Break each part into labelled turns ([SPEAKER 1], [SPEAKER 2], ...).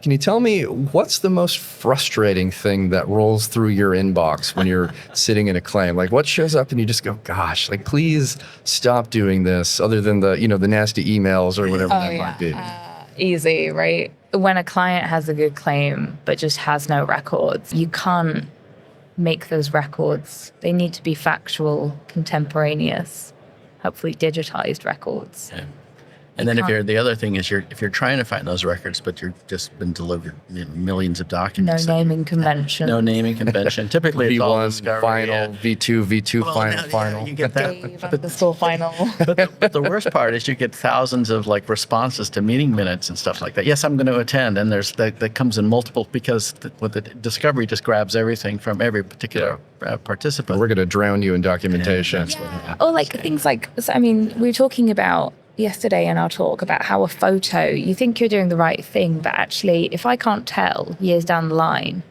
[SPEAKER 1] Can you tell me what's the most frustrating thing that rolls through your inbox when you're sitting in a claim? Like what shows up and you just go, gosh, like please stop doing this, other than the, the nasty emails or whatever might be.
[SPEAKER 2] Easy, right? When a client has a good claim but just has no records, you can't make those records. They need to be factual, contemporaneous, hopefully digitized records.
[SPEAKER 3] Yeah. And then the other thing is if you're trying to find those records, but you've just been delivered millions of documents.
[SPEAKER 2] No naming convention.
[SPEAKER 3] No naming convention. Typically it's all
[SPEAKER 1] V1
[SPEAKER 3] discovery.
[SPEAKER 1] final, V2 final.
[SPEAKER 3] You get that.
[SPEAKER 2] Final.
[SPEAKER 3] But the worst part is you get thousands of like responses to meeting minutes and stuff like that. Yes, I'm going to attend. And there's that comes in multiple, because the discovery just grabs everything from every particular participant.
[SPEAKER 1] We're going to drown you in documentation.
[SPEAKER 2] Yeah. Or like things like, we were talking about yesterday in our talk about how a photo, you think you're doing the right thing, but actually if I can't tell years down the line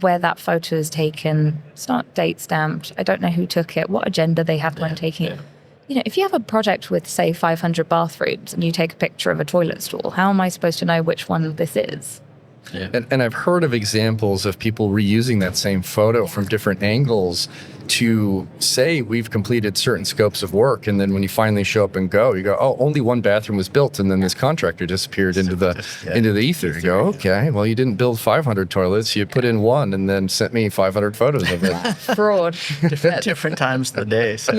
[SPEAKER 2] where that photo is taken, it's not date stamped, I don't know who took it, what agenda they had when taking it. If you have a project with say 500 bathrooms and you take a picture of a toilet stall, how am I supposed to know which one this is?
[SPEAKER 3] Yeah.
[SPEAKER 1] And I've heard of examples of people reusing that same photo from different angles to say we've completed certain scopes of work, and then when you finally show up and go, you go, oh, only one bathroom was built, and then this contractor disappeared into the ether. You go, okay, well, you didn't build 500 toilets, you put in one, and then sent me 500 photos of it.
[SPEAKER 2] Fraud.
[SPEAKER 3] different times of the day. So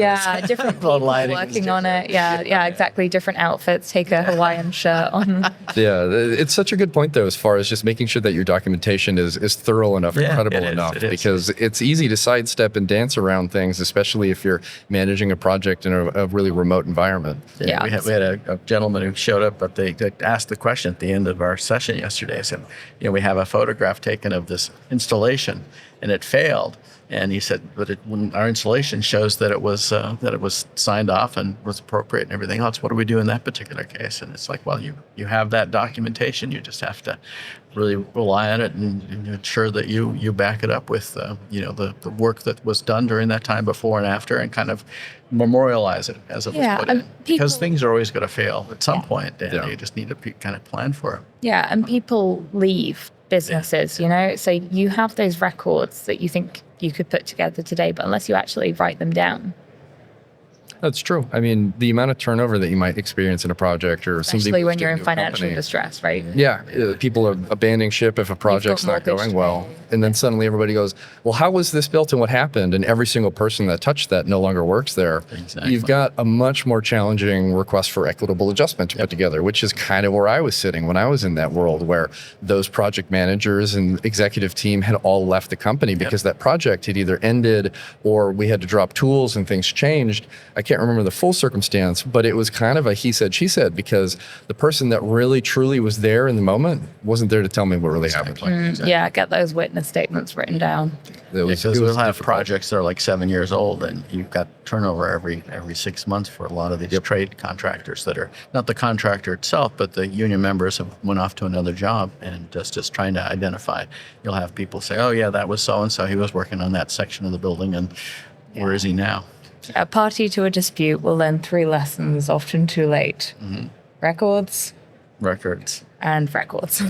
[SPEAKER 2] different people working on it. Yeah, exactly. Different outfits. Take a Hawaiian shirt on.
[SPEAKER 1] Yeah, it's such a good point though, as far as just making sure that your documentation is thorough enough and credible enough, because it's easy to sidestep and dance around things, especially if you're managing a project in a really remote environment.
[SPEAKER 3] We had a gentleman who showed up, but they asked the question at the end of our session yesterday. I said, we have a photograph taken of this installation and it failed. And he said, but when our installation shows that it was signed off and was appropriate and everything else, what do we do in that particular case? And it's like, well, you have that documentation. You just have to really rely on it and ensure that you back it up with the work that was done during that time before and after, and kind of memorialize it as it was put in. Because things are always going to fail at some point, and you just need to kind of plan for it.
[SPEAKER 2] Yeah, and people leave businesses, so you have those records that you think you could put together today, but unless you actually write them down.
[SPEAKER 1] That's true. I mean, the amount of turnover that you might experience in a project, or
[SPEAKER 2] especially when you're in financial distress, right?
[SPEAKER 1] Yeah, people are abandoning ship if a project's not going well. And then suddenly everybody goes, well, how was this built and what happened? And every single person that touched that no longer works there.
[SPEAKER 3] Exactly.
[SPEAKER 1] You've got a much more challenging request for equitable adjustment to put together, which is kind of where I was sitting when I was in that world, where those project managers and executive team had all left the company because that project had either ended or we had to drop tools and things changed. I can't remember the full circumstance, but it was kind of a he said, she said, because the person that really truly was there in the moment wasn't there to tell me what really happened.
[SPEAKER 2] Yeah, get those witness statements written down.
[SPEAKER 3] Because we'll have projects that are like 7 years old, and you've got turnover every 6 months for a lot of these trade contractors that are not the contractor itself, but the union members have went off to another job, and just trying to identify. You'll have people say, oh yeah, that was so-and-so, he was working on that section of the building, and where is he now?
[SPEAKER 2] A party to a dispute will learn 3 lessons, often too late. Records.
[SPEAKER 3] Records.
[SPEAKER 2] And records.